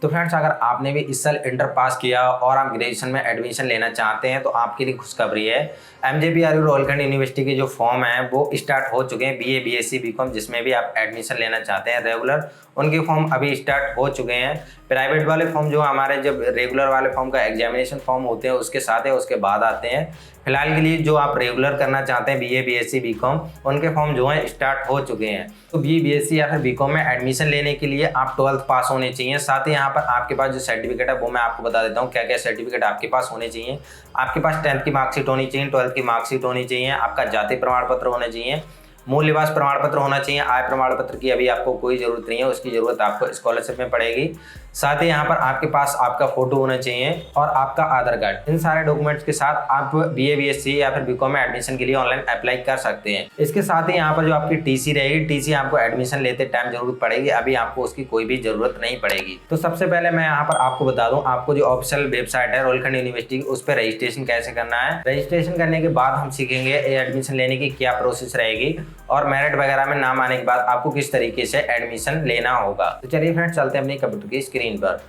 तो फ्रेंड्स, अगर आपने भी इस साल इंटर पास किया और आप ग्रेजुएशन में एडमिशन लेना चाहते हैं तो आपके लिए खुशखबरी है। एमजेपीआरयू रोहलखंड यूनिवर्सिटी के जो फॉर्म है वो स्टार्ट हो चुके हैं। बीए, बीएससी, बीकॉम जिसमें भी आप एडमिशन लेना चाहते हैं रेगुलर, उनके फॉर्म अभी स्टार्ट हो चुके हैं। प्राइवेट वाले फॉर्म जो हमारे जब रेगुलर वाले फॉर्म का एग्जामिनेशन फॉर्म होते हैं उसके साथ है, उसके बाद आते हैं। फिलहाल के लिए जो आप रेगुलर करना चाहते हैं बीए, बीएससी, बीकॉम, उनके फॉर्म जो हैं स्टार्ट हो चुके हैं। तो बीए, बीएससी या फिर बीकॉम में एडमिशन लेने के लिए आप 12th पास होने चाहिए। साथ ही यहाँ पर आपके पास जो सर्टिफिकेट है वो मैं आपको बता देता हूँ क्या क्या सर्टिफिकेट आपके पास होने चाहिए। आपके पास 10th की मार्कशीट होनी चाहिए, 12th की मार्कशीट होनी चाहिए, आपका जाति प्रमाण पत्र होना चाहिए, मूल निवास प्रमाण पत्र होना चाहिए। आय प्रमाण पत्र की अभी आपको कोई ज़रूरत नहीं है, उसकी ज़रूरत आपको स्कॉलरशिप में पड़ेगी। साथ ही यहाँ पर आपके पास आपका फोटो होना चाहिए और आपका आधार कार्ड। इन सारे डॉक्यूमेंट्स के साथ आप बीए, बीएससी या फिर बीकॉम में एडमिशन के लिए ऑनलाइन अप्लाई कर सकते हैं। इसके साथ ही यहाँ पर जो आपकी टीसी रहेगी, टीसी आपको एडमिशन लेते टाइम जरूरत पड़ेगी, अभी आपको उसकी कोई भी जरूरत नहीं पड़ेगी। तो सबसे पहले मैं यहाँ पर आपको बता दूँ, आपको जो ऑफिशियल वेबसाइट है रोहलखंड यूनिवर्सिटी की, उस पर रजिस्ट्रेशन कैसे करना है। रजिस्ट्रेशन करने के बाद हम सीखेंगे एडमिशन लेने की क्या प्रोसेस रहेगी और मेरिट वगैरह में नाम आने के बाद आपको किस तरीके से एडमिशन लेना होगा। तो चलिए फ्रेंड्स, चलते हैं अपनी कंप्यूटर की स्क्रीन पर।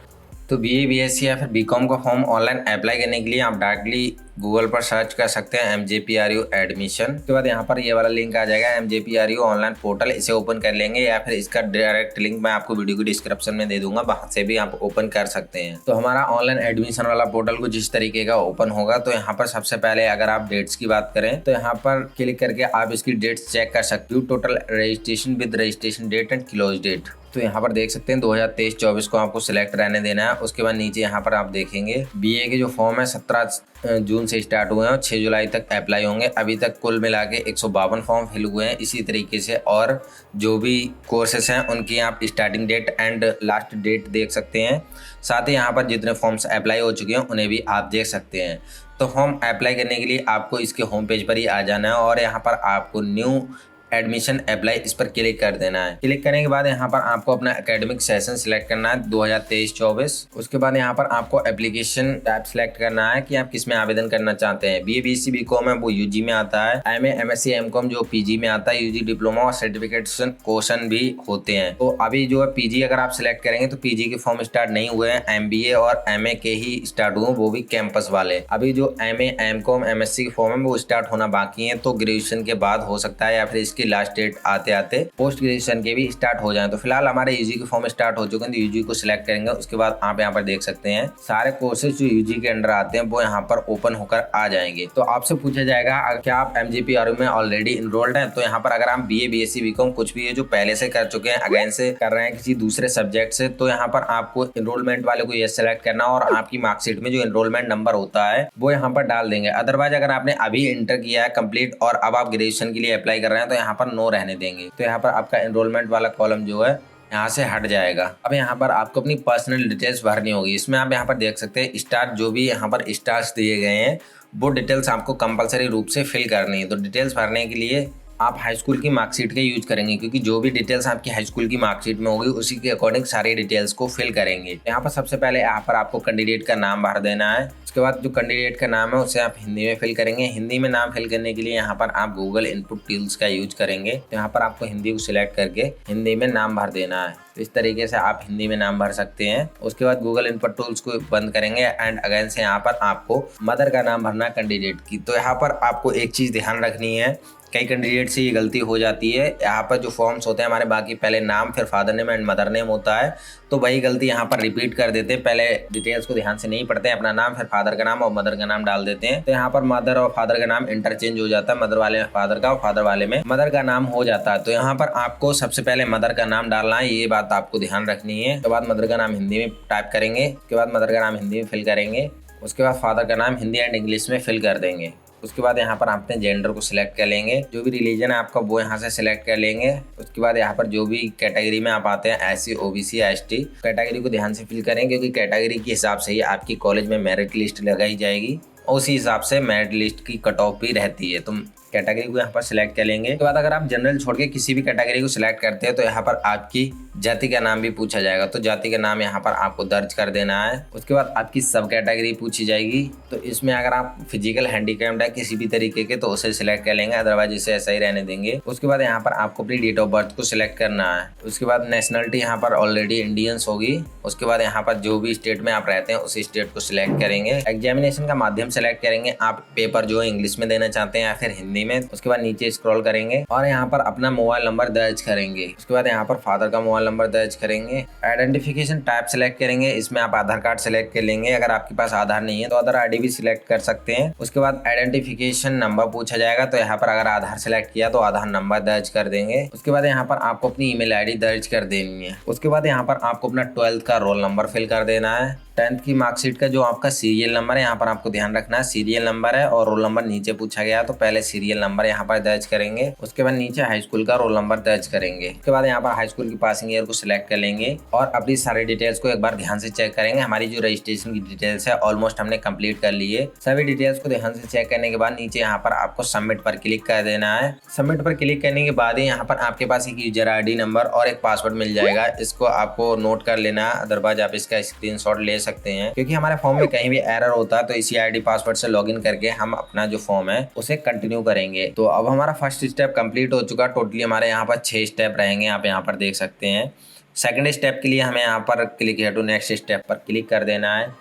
तो बीए, बीएससी या फिर बीकॉम का फॉर्म ऑनलाइन अप्लाई करने के लिए आप डायरेक्टली गूगल पर सर्च कर सकते हैं एमजेपीआरयू एडमिशन। उसके बाद यहाँ पर ये वाला लिंक आ जाएगा एमजेपीआरयू ऑनलाइन पोर्टल, इसे ओपन कर लेंगे या फिर इसका डायरेक्ट लिंक मैं आपको वीडियो की डिस्क्रिप्शन में दे दूंगा, वहां से भी आप ओपन कर सकते हैं। तो हमारा ऑनलाइन एडमिशन वाला पोर्टल कुछ इस तरीके का ओपन होगा। तो यहाँ पर सबसे पहले अगर आप डेट्स की बात करें तो यहाँ पर क्लिक करके आप इसकी डेट्स चेक कर सकते हो। Total registration with registration date and close date, तो यहाँ पर देख सकते हैं 2023-24 को आपको सिलेक्ट रहने देना है। उसके बाद नीचे यहाँ पर आप देखेंगे बीए के जो फॉर्म है 17 जून से स्टार्ट हुए हैं और 6 जुलाई तक अप्लाई होंगे। अभी तक कुल मिला के 152 फॉर्म फिल हुए हैं। इसी तरीके से और जो भी कोर्सेस हैं उनकी आप starting date and last date देख सकते हैं। साथ ही यहाँ पर जितने फॉर्म्स अप्लाई हो चुके हैं उन्हें भी आप देख सकते हैं। तो फॉर्म अप्लाई करने के लिए आपको इसके होम पेज पर ही आ जाना है और यहाँ पर आपको न्यू एडमिशन अप्लाई इस पर क्लिक कर देना है। क्लिक करने के बाद यहाँ पर आपको अपना एकेडमिक सेशन सिलेक्ट करना है 2023-24। उसके बाद यहाँ पर आपको एप्लीकेशन टाइप सिलेक्ट करना है कि आप किस में आवेदन करना चाहते हैं। बीए, बीएससी, बीकॉम है वो यूजी में आता है, एमए, एमएससी, एमकॉम जो पीजी में आता है, यूजी डिप्लोमा और सर्टिफिकेशन क्वेश्चन भी होते हैं। तो अभी जो है पीजी अगर आप सिलेक्ट करेंगे तो पीजी के फॉर्म स्टार्ट नहीं हुए हैं, एमबीए और एमए के ही स्टार्ट हुए, वो भी कैंपस वाले। अभी जो एमए, एमकॉम, एमएससी के फॉर्म है वो स्टार्ट होना बाकी है, तो ग्रेजुएशन के बाद हो सकता है या फिर इसकी लास्ट डेट आते आते पोस्ट ग्रेजुएशन के भी स्टार्ट हो जाए। तो फिलहाल हमारे यूजी के फॉर्म स्टार्ट हो चुके हैं, तो यूजी को सिलेक्ट करेंगे। उसके बाद आप यहाँ पर देख सकते हैं सारे कोर्सेज जो यूजी के अंडर आते हैं वो यहाँ पर ओपन होकर आ जाएंगे। तो आपसे पूछा जाएगा क्या आप एमजेपीआरयू में ऑलरेडी इनरोल्ड हैं। तो यहाँ पर अगर आप बीए, बीएससी, बीकॉम कुछ भी है जो पहले से कर चुके हैं, अगेन से कर रहे हैं किसी दूसरे सब्जेक्ट से, तो यहाँ पर आपको इनरोलमेंट वाले को ये सिलेक्ट करना और आपकी मार्कशीट में जो इनरोलमेंट नंबर होता है वो यहाँ पर डाल देंगे। अदरवाइज अगर आपने अभी इंटर किया है कंप्लीट और अब आप ग्रेजुएशन के लिए अप्लाई कर रहे हैं तो यहाँ पर नो रहने देंगे। तो यहाँ पर आपका एनरोलमेंट वाला कॉलम जो है यहाँ से हट जाएगा। अब यहाँ पर आपको अपनी पर्सनल डिटेल्स भरनी होगी। इसमें आप यहाँ पर देख सकते हैं स्टार, जो भी यहाँ पर स्टार्स दिए गए हैं वो डिटेल्स आपको कंपलसरी रूप से फिल करनी है। तो डिटेल्स भरने के लिए आप हाई स्कूल की मार्कशीट का यूज करेंगे, क्योंकि जो भी डिटेल्स आपकी हाई स्कूल की मार्कशीट में होगी उसी के अकॉर्डिंग सारी डिटेल्स को फिल करेंगे। यहाँ पर सबसे पहले यहाँ पर आपको कैंडिडेट का नाम भर देना है। उसके बाद जो कैंडिडेट का नाम है उसे आप हिंदी में फिल करेंगे। हिंदी में नाम फिल करने के लिए यहाँ पर आप गूगल इनपुट टूल्स का यूज करेंगे। तो यहाँ पर आपको हिंदी को सिलेक्ट करके हिंदी में नाम भर देना है। तो इस तरीके से आप हिंदी में नाम भर सकते हैं। उसके बाद गूगल इनपुट टूल्स को बंद करेंगे एंड अगेन से यहाँ पर आपको मदर का नाम भरना कैंडिडेट की। तो यहाँ पर आपको एक चीज़ ध्यान रखनी है, कई कैंडिडेट से ये गलती हो जाती है। यहाँ पर जो फॉर्म्स होते हैं हमारे बाकी पहले नाम फिर father name and mother name होता है, तो वही गलती यहाँ पर रिपीट कर देते हैं। पहले डिटेल्स को ध्यान से नहीं पढ़ते हैं, अपना नाम फिर फादर का नाम और मदर का नाम डाल देते हैं। तो यहाँ पर मदर और फादर का नाम इंटरचेंज हो जाता है, मदर वाले में फादर का और फादर वाले में मदर का नाम हो जाता है। तो यहाँ पर आपको सबसे पहले मदर का नाम डालना है, ये बात आपको ध्यान रखनी है। उसके बाद मदर का नाम हिंदी में टाइप करेंगे, उसके बाद मदर का नाम हिंदी में फिल करेंगे, उसके बाद फादर का नाम हिंदी एंड इंग्लिश में फिल कर देंगे। उसके बाद यहाँ पर आप अपने जेंडर को सिलेक्ट कर लेंगे, जो भी रिलीजन है आपका वो यहाँ से सिलेक्ट कर लेंगे। उसके बाद यहाँ पर जो भी कैटेगरी में आप आते हैं, एससी, ओबीसी, एसटी, कैटेगरी को ध्यान से फिल करें, क्योंकि कैटेगरी के हिसाब से ही आपकी कॉलेज में मेरिट लिस्ट लगाई जाएगी। उसी हिसाब से मेरिट लिस्ट की कट ऑफ भी रहती है। तो कैटेगरी को यहाँ पर सिलेक्ट कर लेंगे। उसके बाद अगर आप जनरल छोड़ के किसी भी कैटेगरी को सिलेक्ट करते हैं तो यहाँ पर आपकी जाति का नाम भी पूछा जाएगा, तो जाति का नाम यहाँ पर आपको दर्ज कर देना है। उसके बाद आपकी सब कैटेगरी पूछी जाएगी, तो इसमें अगर आप फिजिकल हैंडीकैप्ड है किसी भी तरीके के तो उसे सिलेक्ट कर लेंगे, अदरवाइज इसे ऐसा ही रहने देंगे। उसके बाद यहाँ पर आपको अपनी डेट ऑफ बर्थ को सिलेक्ट करना है। उसके बाद नेशनलिटी यहाँ पर ऑलरेडी इंडियंस होगी। उसके बाद यहाँ पर जो भी स्टेट में आप रहते हैं उसी स्टेट को सिलेक्ट करेंगे। एग्जामिनेशन का माध्यम सिलेक्ट करेंगे, आप पेपर जो है इंग्लिश में देना चाहते हैं या फिर हिंदी में। उसके बाद नीचे स्क्रॉल करेंगे और यहाँ पर अपना मोबाइल नंबर दर्ज करेंगे। उसके बाद यहाँ पर फादर का मोबाइल नंबर दर्ज करेंगे। आइडेंटिफिकेशन टाइप सिलेक्ट करेंगे, इसमें आप आधार कार्ड सिलेक्ट कर लेंगे। अगर आपके पास आधार नहीं है तो अदर आईडी भी सिलेक्ट कर सकते हैं। उसके बाद आइडेंटिफिकेशन नंबर पूछा जाएगा, तो यहाँ पर अगर आधार सिलेक्ट किया तो आधार नंबर दर्ज कर देंगे। उसके बाद यहाँ पर आपको अपनी ईमेल आईडी दर्ज कर देनी है। उसके बाद यहाँ पर आपको अपना 12th का रोल नंबर फिल कर देना है। 10th की मार्कशीट का जो आपका सीरियल नंबर है यहाँ पर आपको ध्यान रखना है, सीरियल नंबर है और रोल नंबर नीचे पूछा गया तो पहले सीरियल नंबर यहाँ पर दर्ज करेंगे। उसके बाद नीचे हाई स्कूल का रोल नंबर दर्ज करेंगे। उसके बाद यहाँ पर हाई स्कूल की पासिंग ईयर को सिलेक्ट कर लेंगे और अपनी सारी डिटेल्स को एक बार ध्यान से चेक करेंगे। हमारी जो रजिस्ट्रेशन की डिटेल्स है ऑलमोस्ट हमने कंप्लीट कर ली है। सभी डिटेल्स को ध्यान से चेक करने के बाद नीचे यहाँ पर आपको सबमिट पर क्लिक कर देना है। सबमिट पर क्लिक करने के बाद ही यहाँ पर आपके पास एक यूजर आईडी नंबर और एक पासवर्ड मिल जाएगा। इसको आपको नोट कर लेना है, अदरवाइज आप इसका स्क्रीनशॉट ले सकते हैं, क्योंकि हमारे फॉर्म में कहीं भी एरर होता है तो इसी आईडी पासवर्ड से लॉगिन करके हम अपना जो फॉर्म है उसे कंटिन्यू करेंगे। तो अब हमारा फर्स्ट स्टेप कंप्लीट हो चुका। टोटली हमारे यहाँ पर 6 स्टेप रहेंगे, आप यहाँ पर देख सकते हैं। सेकंड स्टेप के लिए हमें यहाँ पर क्लिक है टू नेक्स्ट स्टेप पर क्लिक कर देना है।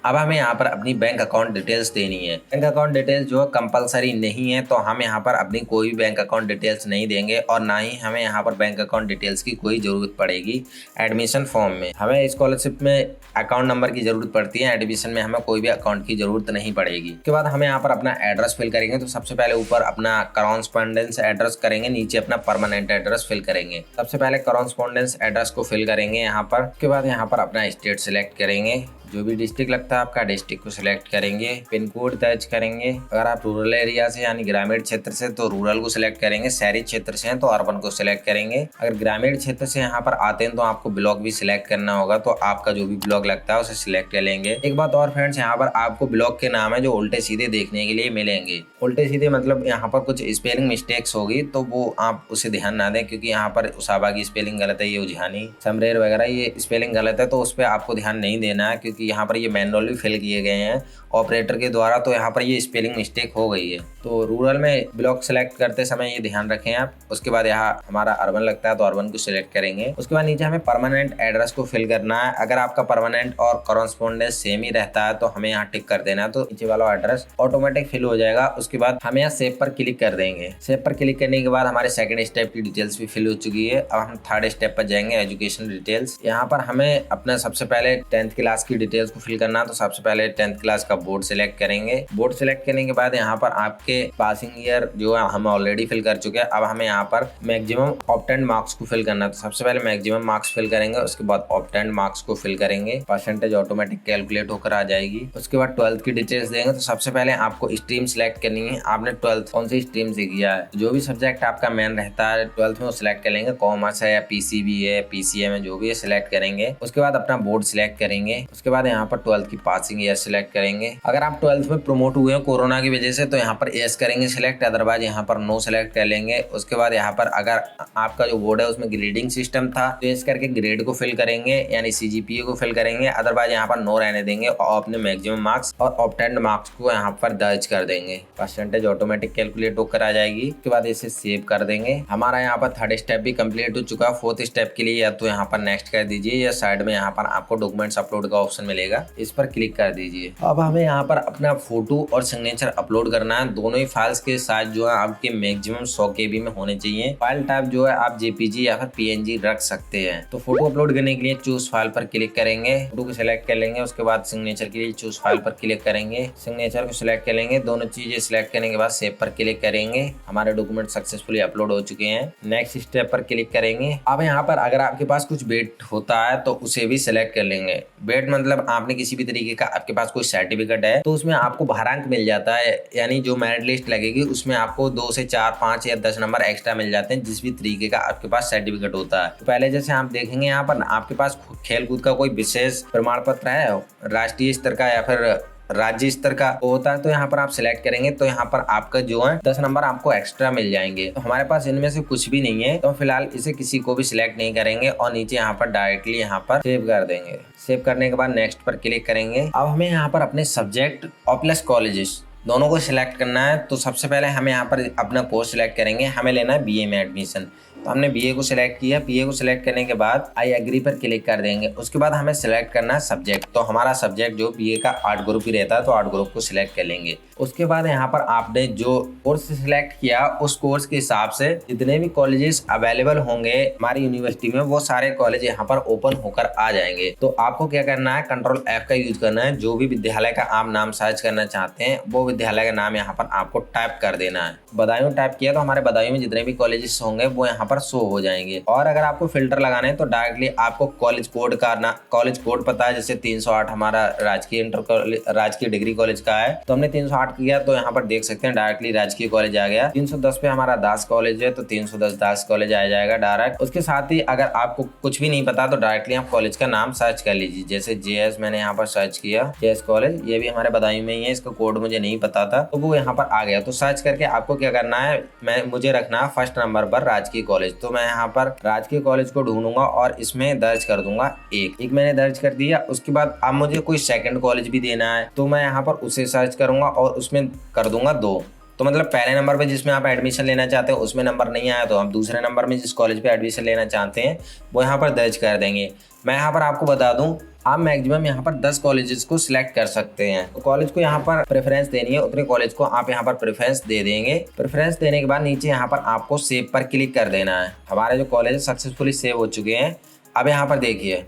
अब हमें यहाँ पर अपनी बैंक अकाउंट डिटेल्स देनी है। बैंक अकाउंट डिटेल्स जो कंपलसरी नहीं है, तो हम यहाँ पर अपनी कोई भी बैंक अकाउंट डिटेल्स नहीं देंगे और ना ही हमें यहाँ पर बैंक अकाउंट डिटेल्स की कोई ज़रूरत पड़ेगी। एडमिशन फॉर्म में हमें स्कॉलरशिप में अकाउंट नंबर की ज़रूरत पड़ती है, एडमिशन में हमें कोई भी अकाउंट की ज़रूरत नहीं पड़ेगी। उसके बाद हमें यहाँ पर अपना एड्रेस फिल करेंगे, तो सबसे पहले ऊपर अपना करॉस्पॉन्डेंस एड्रेस करेंगे, नीचे अपना परमानेंट एड्रेस फिल करेंगे। सबसे पहले करॉस्पॉन्डेंस एड्रेस को फिल करेंगे यहाँ पर। उसके बाद यहाँ पर अपना स्टेट सिलेक्ट करेंगे, जो भी डिस्ट्रिक्ट लगता है आपका डिस्ट्रिक्ट को सिलेक्ट करेंगे। पिन कोड दर्ज करेंगे। अगर आप रूरल एरिया से यानी ग्रामीण क्षेत्र से तो रूरल को सिलेक्ट करेंगे, शहरी क्षेत्र से हैं तो अर्बन को सिलेक्ट करेंगे। अगर ग्रामीण क्षेत्र से यहाँ पर आते हैं तो आपको ब्लॉक भी सिलेक्ट करना होगा, तो आपका जो भी ब्लॉक लगता है उसे सिलेक्ट कर लेंगे। एक बात और फ्रेंड्स, यहाँ पर आपको ब्लॉक के नाम है जो उल्टे सीधे देखने के लिए मिलेंगे। उल्टे सीधे मतलब यहाँ पर कुछ स्पेलिंग मिस्टेक्स होगी तो वो आप उसे ध्यान ना दें, क्योंकि यहाँ पर उसाबा की स्पेलिंग गलत है, ये उजहानी समरेर वगैरह ये स्पेलिंग गलत है, तो उस पर आपको ध्यान नहीं देना है, क्योंकि यहाँ पर ये मैनुअली फिल किए गए हैं ऑपरेटर के द्वारा, तो यहाँ पर ये स्पेलिंग मिस्टेक हो गई है। तो रूरल में ब्लॉक सेलेक्ट करते समय ये ध्यान रखें आप। उसके बाद यहाँ हमारा अर्बन लगता है तो अर्बन को सिलेक्ट करेंगे। उसके बाद नीचे हमें परमानेंट एड्रेस को फिल करना है। अगर आपका परमानेंट और करॉस्पॉन्डेंस सेम ही रहता है तो हमें यहाँ टिक कर देना है, तो नीचे वाला एड्रेस ऑटोमेटिक फिल हो जाएगा। उसके बाद हमें यहाँ सेव पर क्लिक कर देंगे। सेव पर क्लिक करने के बाद हमारे सेकंड स्टेप की डिटेल्स भी फिल हो चुकी है। अब हम थर्ड स्टेप पर जाएंगे, एजुकेशन डिटेल्स। यहाँ पर हमें अपना सबसे पहले 10th क्लास की डिटेल्स को फिल करना है, तो सबसे पहले 10th क्लास का बोर्ड सिलेक्ट करेंगे। बोर्ड सिलेक्ट करने के बाद यहाँ पर आपके पासिंग ईयर जो है हम ऑलरेडी फिल कर चुके हैं। अब हमें यहाँ पर मैक्सिमम ऑब्टेन्ड मार्क्स को फिल करना है, तो सबसे पहले मैक्सिमम मार्क्स फिल करेंगे, उसके बाद ऑब्टेन्ड मार्क्स को फिल करेंगे। परसेंटेज ऑटोमेटिक कैलकुलेट होकर आ जाएगी। उसके बाद 12th की डिटेल्स देंगे, तो सबसे पहले आपको स्ट्रीम सिलेक्ट करनी है। आपने 12th कौन सी स्ट्रीम से किया है, जो भी सब्जेक्ट आपका मेन रहता है 12th में वो सिलेक्ट कर लेंगे। कॉमर्स है या पीसीबी है, पीसीएम है, जो भी है सिलेक्ट करेंगे। उसके बाद अपना बोर्ड सिलेक्ट करेंगे। उसके बाद यहाँ पर 12th की पासिंग ईयर सिलेक्ट करेंगे। अगर आप 12th में प्रमोट हुए हैं कोरोना की वजह से तो यहाँ पर यस करेंगे सिलेक्ट, अदरवाइज यहाँ पर नो सिलेक्ट कर लेंगे। उसके बाद यहाँ पर अगर आपका जो बोर्ड है उसमें ग्रेडिंग सिस्टम था तो इस करके ग्रेड को फिल करेंगे, यानी सीजीपीए को फिल करेंगे, अदरवाइज यहाँ पर नो रहने देंगे और अपने मैक्सिमम मार्क्स और ऑब्टेन्ड मार्क्स को यहाँ पर दर्ज कर देंगे। परसेंटेज ऑटोमेटिक कैलकुलेट होकर आ जाएगी। उसके बाद इसे सेव कर देंगे। हमारा यहाँ पर थर्ड स्टेप भी कंप्लीट हो चुका है। फोर्थ स्टेप के लिए या तो यहाँ पर नेक्स्ट कर दीजिए या साइड में यहाँ पर आपको डॉक्यूमेंट्स अपलोड का ऑप्शन मिलेगा, इस पर क्लिक कर दीजिए। अब हमें यहाँ पर अपना फोटो और सिग्नेचर अपलोड करना है। दोनों ही फाइल्स के साथ जो है आपके मैक्सिमम 100 KB में होने चाहिए। फाइल टाइप जो है आप जेपीजी या फिर पीएनजी रख सकते हैं। तो फोटो अपलोड करने के लिए चूज फाइल पर क्लिक करेंगे, फोटो को सिलेक्ट कर लेंगे। उसके बाद सिग्नेचर के लिए चूज फाइल पर क्लिक करेंगे, सिग्नेचर को सिलेक्ट कर लेंगे। दोनों चीजें सिलेक्ट करने के बाद सेव पर क्लिक करेंगे। हमारे डॉक्यूमेंट सक्सेसफुली अपलोड हो चुके हैं। नेक्स्ट स्टेप पर क्लिक करेंगे। अब यहाँ पर अगर आपके पास कुछ वेट होता है तो उसे भी सिलेक्ट कर लेंगे। वेट मतलब आपने किसी भी तरीके का आपके पास कोई सर्टिफिकेट है तो उसमें आपको भारांक मिल जाता है, यानी जो मेरिट लिस्ट लगेगी उसमें आपको 2 से 4, 5 या 10 नंबर एक्स्ट्रा मिल जाते हैं जिस भी तरीके का आपके पास सर्टिफिकेट होता है। तो पहले जैसे आप देखेंगे यहाँ पर आपके पास खेल कूद का कोई विशेष प्रमाण पत्र है, राष्ट्रीय स्तर का या फिर राज्य स्तर का होता है तो यहाँ पर आप सिलेक्ट करेंगे तो यहाँ पर आपका जो है 10 नंबर आपको एक्स्ट्रा मिल जाएंगे। तो हमारे पास इनमें से कुछ भी नहीं है तो फिलहाल इसे किसी को भी सिलेक्ट नहीं करेंगे और नीचे यहाँ पर डायरेक्टली यहाँ पर सेव कर देंगे। सेव करने के बाद नेक्स्ट पर क्लिक करेंगे। अब हमें यहाँ पर अपने सब्जेक्ट और प्लस कॉलेजेस दोनों को सिलेक्ट करना है। तो सबसे पहले हमें यहाँ पर अपना कोर्स सिलेक्ट करेंगे। हमें लेना है बीए में एडमिशन, तो हमने बीए को सिलेक्ट किया। बीए को सिलेक्ट करने के बाद आई एग्री पर क्लिक कर देंगे। उसके बाद हमें सिलेक्ट करना है सब्जेक्ट। तो हमारा सब्जेक्ट जो बीए का आर्ट ग्रुप ही रहता है तो आर्ट ग्रुप को सिलेक्ट कर लेंगे। उसके बाद यहाँ पर आपने जो कोर्स सिलेक्ट किया उस कोर्स के हिसाब से जितने भी कॉलेजेस अवेलेबल होंगे हमारी यूनिवर्सिटी में वो सारे कॉलेज यहाँ पर ओपन होकर आ जाएंगे। तो आपको क्या करना है, कंट्रोल F का यूज करना है। जो भी विद्यालय का आप नाम सर्च करना चाहते हैं वो विद्यालय का नाम यहाँ पर आपको टाइप कर देना है। बदायूं टाइप किया तो हमारे बदायूं में जितने भी कॉलेजेस होंगे वो यहाँ पर शो हो जाएंगे। और अगर आपको फिल्टर लगाना है तो डायरेक्टली आपको कॉलेज कोड का कॉलेज कोड पता है, जैसे 308 हमारा राजकीय डिग्री कॉलेज का है तो हमने 308 किया तो यहाँ पर देख सकते हैं डायरेक्टली राजकीय कॉलेज आ गया। 310 पे हमारा दास कॉलेज है तो 310 दास कॉलेज आ जाएगा डायरेक्ट। उसके साथ ही अगर आपको कुछ भी नहीं पता तो डायरेक्टली आप कॉलेज का नाम सर्च कर लीजिए। जैसे JS मैंने यहाँ पर सर्च किया, JS कॉलेज, ये भी हमारे बदायूं में ही है। इसका कोड मुझे नहीं पता था तो वो यहाँ पर आ गया। तो सर्च करके आपको क्या करना है, मुझे रखना है फर्स्ट नंबर पर राजकीय कॉलेज। तो मैं यहाँ पर राजकीय कॉलेज को ढूंढूंगा और इसमें दर्ज कर दूंगा एक मैंने दर्ज कर दिया। उसके बाद अब मुझे कोई सेकंड कॉलेज भी देना है तो मैं यहाँ पर उसे सर्च करूंगा और उसमें कर दूंगा 2। तो मतलब पहले नंबर पे जिसमें आप एडमिशन लेना चाहते हैं उसमें नंबर नहीं आया तो हम दूसरे नंबर में जिस कॉलेज पे एडमिशन लेना चाहते हैं वो यहाँ पर दर्ज कर देंगे। मैं यहाँ पर आपको बता दूं, आप मैक्सिमम यहाँ पर 10 कॉलेजेस को सिलेक्ट कर सकते हैं। तो कॉलेज को यहाँ पर प्रेफरेंस देनी है, उतने कॉलेज को आप यहाँ पर प्रेफरेंस दे देंगे। प्रेफरेंस देने के बाद नीचे यहाँ पर आपको सेव पर क्लिक कर देना है। हमारे जो कॉलेज सक्सेसफुली सेव हो चुके हैं। अब यहाँ पर देखिए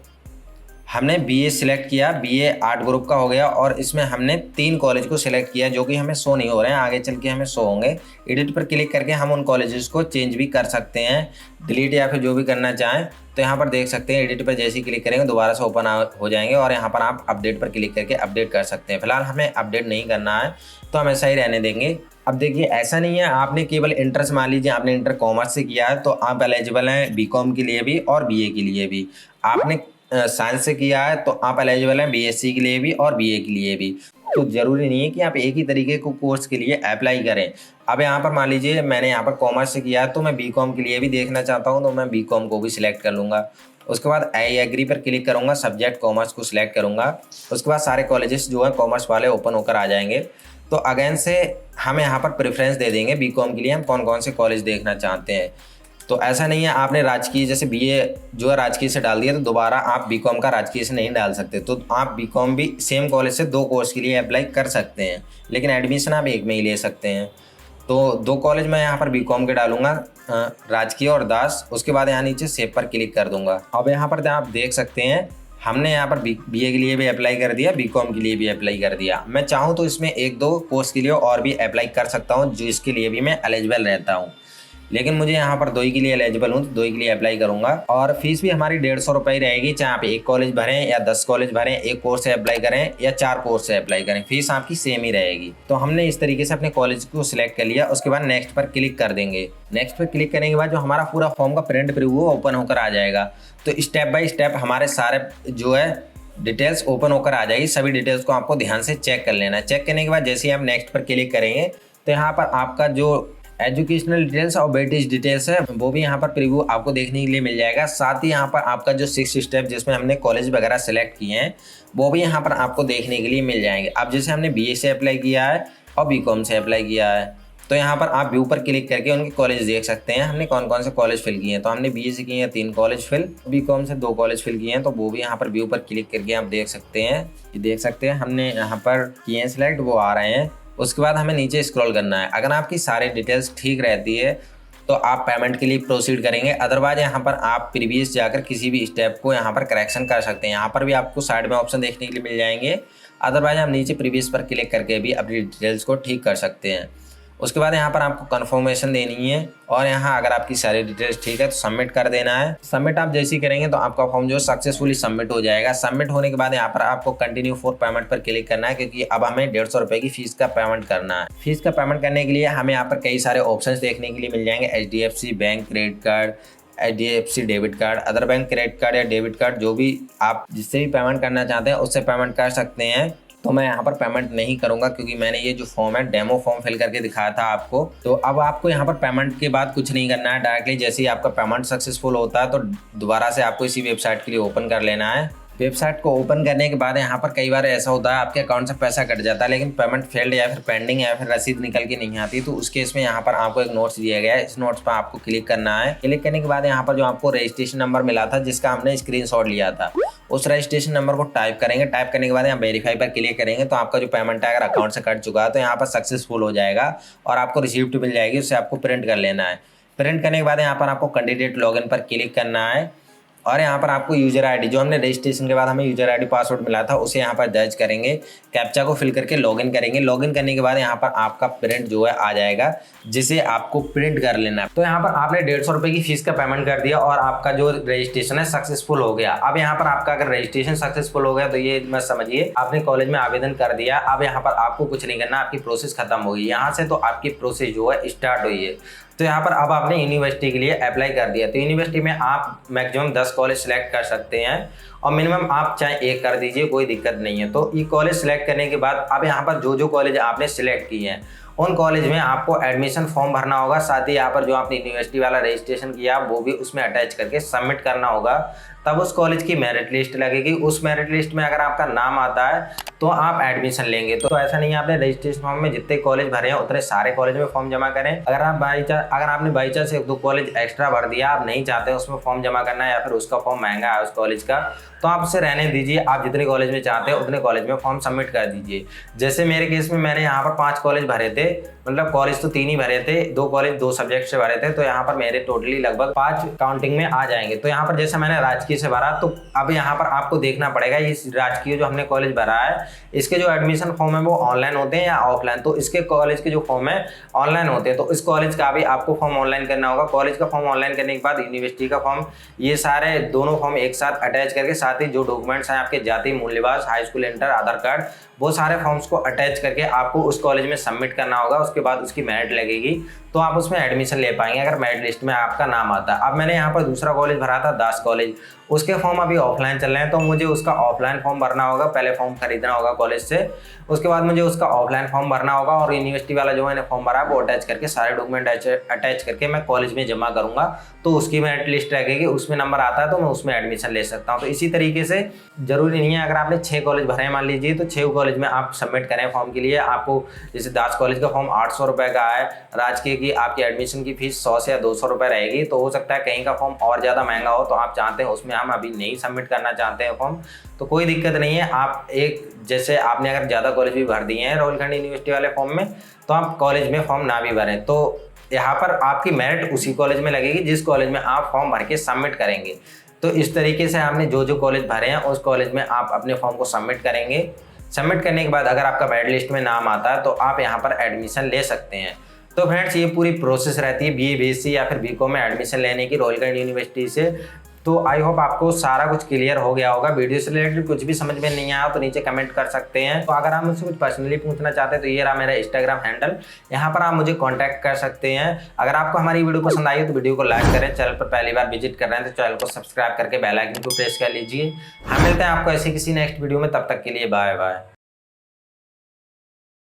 हमने बीए सिलेक्ट किया, बीए आर्ट ग्रुप का हो गया और इसमें हमने 3 कॉलेज को सिलेक्ट किया जो कि हमें शो नहीं हो रहे हैं, आगे चल के हमें शो होंगे। एडिट पर क्लिक करके हम उन कॉलेजेस को चेंज भी कर सकते हैं, डिलीट या फिर जो भी करना चाहें। तो यहाँ पर देख सकते हैं एडिट पर जैसे ही क्लिक करेंगे दोबारा से ओपन हो जाएंगे और यहाँ पर आप अपडेट पर क्लिक करके अपडेट कर सकते हैं। फिलहाल हमें अपडेट नहीं करना है तो हम ऐसा ही रहने देंगे। अब देखिए ऐसा नहीं है आपने केवल इंटर से, मान लीजिए आपने इंटर कॉमर्स से किया है तो आप एलिजिबल हैं बीकॉम के लिए भी और बीए के लिए भी। आपने साइंस से किया है तो आप एलिजिबल हैं बीएससी के लिए भी और बीए के लिए भी। तो जरूरी नहीं है कि आप एक ही तरीके को कोर्स के लिए अप्लाई करें। अब यहाँ पर मान लीजिए मैंने यहाँ पर कॉमर्स से किया है तो मैं बीकॉम के लिए भी देखना चाहता हूँ तो मैं बीकॉम को भी सिलेक्ट कर लूँगा। उसके बाद आई एग्री पर क्लिक करूँगा, सब्जेक्ट कॉमर्स को सिलेक्ट करूँगा। उसके बाद सारे कॉलेजेस जो है कॉमर्स वाले ओपन होकर आ जाएंगे। तो अगेन से हम यहाँ पर प्रेफरेंस दे देंगे बीकॉम के लिए हम कौन कौन से कॉलेज देखना चाहते हैं। तो ऐसा नहीं है आपने राजकीय जैसे बीए जो है राजकीय से डाल दिया तो दोबारा आप बीकॉम का राजकीय से नहीं डाल सकते। तो आप बीकॉम भी सेम कॉलेज से 2 कोर्स के लिए अप्लाई कर सकते हैं, लेकिन एडमिशन आप एक में ही ले सकते हैं। तो 2 कॉलेज मैं यहाँ पर बीकॉम के डालूंगा, राजकीय और दास। उसके बाद यहाँ नीचे सेव पर क्लिक कर दूंगा। अब यहाँ पर आप देख सकते हैं हमने यहाँ पर बीए के लिए भी अप्लाई कर दिया, बीकॉम के लिए भी अप्लाई कर दिया। मैं चाहूँ तो इसमें 1-2 कोर्स के लिए और भी अप्लाई कर सकता हूँ जो इसके लिए भी मैं एलिजिबल रहता हूँ, लेकिन मुझे यहाँ पर 2 ही के लिए एलिजिबल हूँ तो 2 ही के लिए अप्लाई करूँगा। और फीस भी हमारी 150 रुपये रहेगी, चाहे आप 1 कॉलेज भरें या 10 कॉलेज भरें, 1 कोर्स से अप्लाई करें या 4 कोर्स से अप्लाई करें, फीस आपकी सेम ही रहेगी। तो हमने इस तरीके से अपने कॉलेज को सिलेक्ट कर लिया। उसके बाद नेक्स्ट पर क्लिक कर देंगे। नेक्स्ट पर क्लिक करने के बाद जो हमारा पूरा फॉर्म का प्रिंट प्रीव्यू ओपन होकर आ जाएगा। तो स्टेप बाय स्टेप हमारे सारे जो है डिटेल्स ओपन होकर आ जाएगी। सभी डिटेल्स को आपको ध्यान से चेक कर लेना है। चेक करने के बाद जैसे ही आप नेक्स्ट पर क्लिक करेंगे तो यहाँ पर आपका जो एजुकेशनल डिटेल्स और वेटेज डिटेल्स है वो भी यहाँ पर प्रीव्यू आपको देखने के लिए मिल जाएगा। साथ ही यहाँ पर आपका जो 6 स्टेप जिसमें हमने कॉलेज वगैरह सेलेक्ट किए हैं वो भी यहाँ पर आपको देखने के लिए मिल जाएंगे। अब जैसे हमने बीए से अप्लाई किया है और बीकॉम से अप्लाई किया है तो यहाँ पर आप व्यू पर क्लिक करके उनके कॉलेज देख सकते हैं हमने कौन कौन से कॉलेज फिल किए हैं। तो हमने बीए से किए हैं 3 कॉलेज फिल, बीकॉम से 2 कॉलेज फिल किए हैं तो वो भी यहाँ पर व्यू पर क्लिक करके आप देख सकते हैं। ये देख सकते हैं हमने यहाँ पर किए हैं सिलेक्ट, वो आ रहे हैं। उसके बाद हमें नीचे स्क्रॉल करना है। अगर आपकी सारी डिटेल्स ठीक रहती है तो आप पेमेंट के लिए प्रोसीड करेंगे। अदरवाइज यहाँ पर आप प्रीवियस जाकर किसी भी स्टेप को यहाँ पर करेक्शन कर सकते हैं। यहाँ पर भी आपको साइड में ऑप्शन देखने के लिए मिल जाएंगे। अदरवाइज हम नीचे प्रीवियस पर क्लिक करके भी अपनी डिटेल्स को ठीक कर सकते हैं। उसके बाद यहाँ पर आपको कन्फर्मेशन देनी है और यहाँ अगर आपकी सारी डिटेल्स ठीक है तो सबमिट कर देना है। सबमिट आप जैसे ही करेंगे तो आपका फॉर्म जो सक्सेसफुली सबमिट हो जाएगा। सबमिट होने के बाद यहाँ पर आपको कंटिन्यू फॉर पेमेंट पर क्लिक करना है क्योंकि अब हमें 150 रुपये की फीस का पेमेंट करना है। फीस का पेमेंट करने के लिए हमें यहाँ पर कई सारे ऑप्शन देखने के लिए मिल जाएंगे। HDFC bank credit card, HDFC debit card, other bank credit card या डेबिट कार्ड, जो भी आप जिससे भी पेमेंट करना चाहते हैं उससे पेमेंट कर सकते हैं। तो मैं यहाँ पर पेमेंट नहीं करूँगा क्योंकि मैंने ये जो फॉर्म है डेमो फॉर्म फिल करके दिखाया था आपको। तो अब आपको यहाँ पर पेमेंट के बाद कुछ नहीं करना है, डायरेक्टली जैसे ही आपका पेमेंट सक्सेसफुल होता है तो दोबारा से आपको इसी वेबसाइट के लिए ओपन कर लेना है। वेबसाइट को ओपन करने के बाद यहाँ पर कई बार ऐसा होता है आपके अकाउंट से पैसा कट जाता है लेकिन पेमेंट फेल्ड या फिर पेंडिंग या फिर रसीद निकल के नहीं आती, तो उस केस में यहाँ पर आपको एक नोट्स दिया गया है। इस नोट्स पर आपको क्लिक करना है। क्लिक करने के बाद यहाँ पर जो आपको रजिस्ट्रेशन नंबर मिला था जिसका हमने स्क्रीनशॉट लिया था, उस रजिस्ट्रेशन नंबर को टाइप करेंगे। टाइप करने के बाद यहाँ वेरीफाई पर क्लिक करेंगे तो आपका जो पेमेंट है अगर अकाउंट से कट चुका है तो यहाँ पर सक्सेसफुल हो जाएगा और आपको रिसीप्ट मिल जाएगी, उससे आपको प्रिंट कर लेना है। प्रिंट करने के बाद यहाँ पर आपको कैंडिडेट लॉगिन पर क्लिक करना है और यहाँ पर आपको यूजर आईडी, जो हमने रजिस्ट्रेशन के बाद हमें यूजर आईडी पासवर्ड मिला था उसे यहाँ पर दर्ज करेंगे। कैप्चा को फिल करके लॉगिन करेंगे। लॉगिन करने के बाद यहाँ पर आपका प्रिंट जो है आ जाएगा जिसे आपको प्रिंट कर लेना है। तो यहाँ पर आपने 150 रुपये की फीस का पेमेंट कर दिया और आपका जो रजिस्ट्रेशन है सक्सेसफुल हो गया। अब यहाँ पर आपका अगर रजिस्ट्रेशन सक्सेसफुल हो गया तो ये मत समझिए आपने कॉलेज में आवेदन कर दिया। अब यहाँ पर आपको कुछ नहीं करना, आपकी प्रोसेस खत्म हो गई। यहाँ से तो आपकी प्रोसेस जो है स्टार्ट हुई है। तो यहाँ पर अब आपने यूनिवर्सिटी के लिए अप्लाई कर दिया, तो यूनिवर्सिटी में आप मैक्सिमम 10 कॉलेज सेलेक्ट कर सकते हैं और मिनिमम आप चाहे एक कर दीजिए, कोई दिक्कत नहीं है। तो ये कॉलेज सेलेक्ट करने के बाद अब यहाँ पर जो कॉलेज आपने सिलेक्ट किए हैं उन कॉलेज में आपको एडमिशन फॉर्म भरना होगा। साथ ही यहाँ पर जो आपने यूनिवर्सिटी वाला रजिस्ट्रेशन किया वो भी उसमें अटैच करके सबमिट करना होगा। तब उस कॉलेज की मेरिट लिस्ट लगेगी। उस मेरिट लिस्ट में अगर आपका नाम आता है तो आप एडमिशन लेंगे। तो ऐसा नहीं है आपने रजिस्ट्रेशन फॉर्म में जितने कॉलेज भरे हैं उतने सारे कॉलेज में फॉर्म जमा करें। अगर आपने बाई चांस 1-2 कॉलेज एक्स्ट्रा भर दिया, आप नहीं चाहते उसमें फॉर्म जमा करना या फिर उसका फॉर्म महंगा है उस कॉलेज का, तो आप उसे रहने दीजिए। आप जितने कॉलेज में चाहते हैं उतने कॉलेज में फॉर्म सबमिट कर दीजिए। जैसे मेरे केस में मैंने यहाँ पर 5 कॉलेज भरे थे, मतलब कॉलेज तो 3 ही भरे थे, 2 कॉलेज 2 सब्जेक्ट से भरे थे, तो यहाँ पर मेरे टोटली लगभग 5 काउंटिंग में आ जाएंगे। तो यहाँ पर जैसे मैंने राजकीय से भरा, तो अब यहाँ पर आपको देखना पड़ेगा इस राजकीय जो हमने कॉलेज भरा है इसके जो एडमिशन फॉर्म है वो ऑनलाइन होते हैं या ऑफलाइन। तो इसके कॉलेज के जो फॉर्म है ऑनलाइन होते हैं, तो इस कॉलेज का भी आपको फॉर्म ऑनलाइन करना होगा। कॉलेज का फॉर्म ऑनलाइन करने के बाद यूनिवर्सिटी का फॉर्म, ये सारे दोनों फॉर्म एक साथ अटैच करके, साथ ही जो डॉक्यूमेंट्स हैं आपके जाति मूल्यवास, हाई स्कूल इंटर, आधार कार्ड, वो सारे फॉर्म्स को अटैच करके आपको उस कॉलेज में सबमिट करना होगा। उसके बाद उसकी मेरिट लगेगी तो आप उसमें एडमिशन ले पाएंगे अगर मेरिट लिस्ट में आपका नाम आता है। अब मैंने यहाँ पर दूसरा कॉलेज भरा था दास कॉलेज, उसके फॉर्म अभी ऑफलाइन चल रहे हैं तो मुझे उसका ऑफलाइन फॉर्म भरना होगा। पहले फॉर्म खरीदना होगा कॉलेज से, उसके बाद मुझे उसका ऑफलाइन फॉर्म भरना होगा और यूनिवर्सिटी वाला जो मैंने फॉर्म भरा वो अटैच करके सारे डॉक्यूमेंट अटैच करके मैं कॉलेज में जमा करूंगा। तो उसकी मेरिट लिस्ट लगेगी, उसमें नंबर आता है तो मैं उसमें एडमिशन ले सकता हूँ। तो इसी तरीके से जरूरी नहीं है अगर आपने 6 कॉलेज भरे हैं मान लीजिए तो 6 कॉलेज में आप सबमिट करें फॉर्म के लिए। आपको जैसे दास कॉलेज का फॉर्म 800 रुपये का है, राजकीय की आपकी एडमिशन की फीस 100 से या 200 रुपये रहेगी। तो हो सकता है कहीं का फॉर्म और ज़्यादा महंगा हो, तो आप चाहते हैं उसमें हम अभी नहीं सबमिट करना चाहते हैं फॉर्म, तो कोई दिक्कत नहीं है। आप एक जैसे आपने अगर ज़्यादा कॉलेज भी भर दिए हैं रोहिलखंड यूनिवर्सिटी वाले फॉर्म में, तो आप कॉलेज में फॉर्म ना भी भरें, तो यहाँ पर आपकी मेरिट उसी कॉलेज में लगेगी जिस कॉलेज में आप फॉर्म भर के सबमिट करेंगे। तो इस तरीके से आपने जो कॉलेज भरे हैं उस कॉलेज में आप अपने फॉर्म को सबमिट करेंगे। सबमिट करने के बाद अगर आपका मेरिट लिस्ट में नाम आता है तो आप यहाँ पर एडमिशन ले सकते हैं। तो फ्रेंड्स ये पूरी प्रोसेस रहती है बीए, बीएससी या फिर बीकॉम में एडमिशन लेने की रोहिलखंड यूनिवर्सिटी से। तो आई होप आपको सारा कुछ क्लियर हो गया होगा। वीडियो से रिलेटेड कुछ भी समझ में नहीं आया तो नीचे कमेंट कर सकते हैं। तो अगर आप मुझसे कुछ पर्सनली पूछना चाहते हैं तो ये रहा मेरा इंस्टाग्राम हैंडल, यहाँ पर आप मुझे कांटेक्ट कर सकते हैं। अगर आपको हमारी वीडियो पसंद आई है तो वीडियो को लाइक करें। चैनल पर पहली बार विजिट कर रहे हैं तो चैनल को सब्सक्राइब करके बेल आइकन को प्रेस कर लीजिए। हम मिलते हैं आपको ऐसे किसी नेक्स्ट वीडियो में, तब तक के लिए बाय बाय।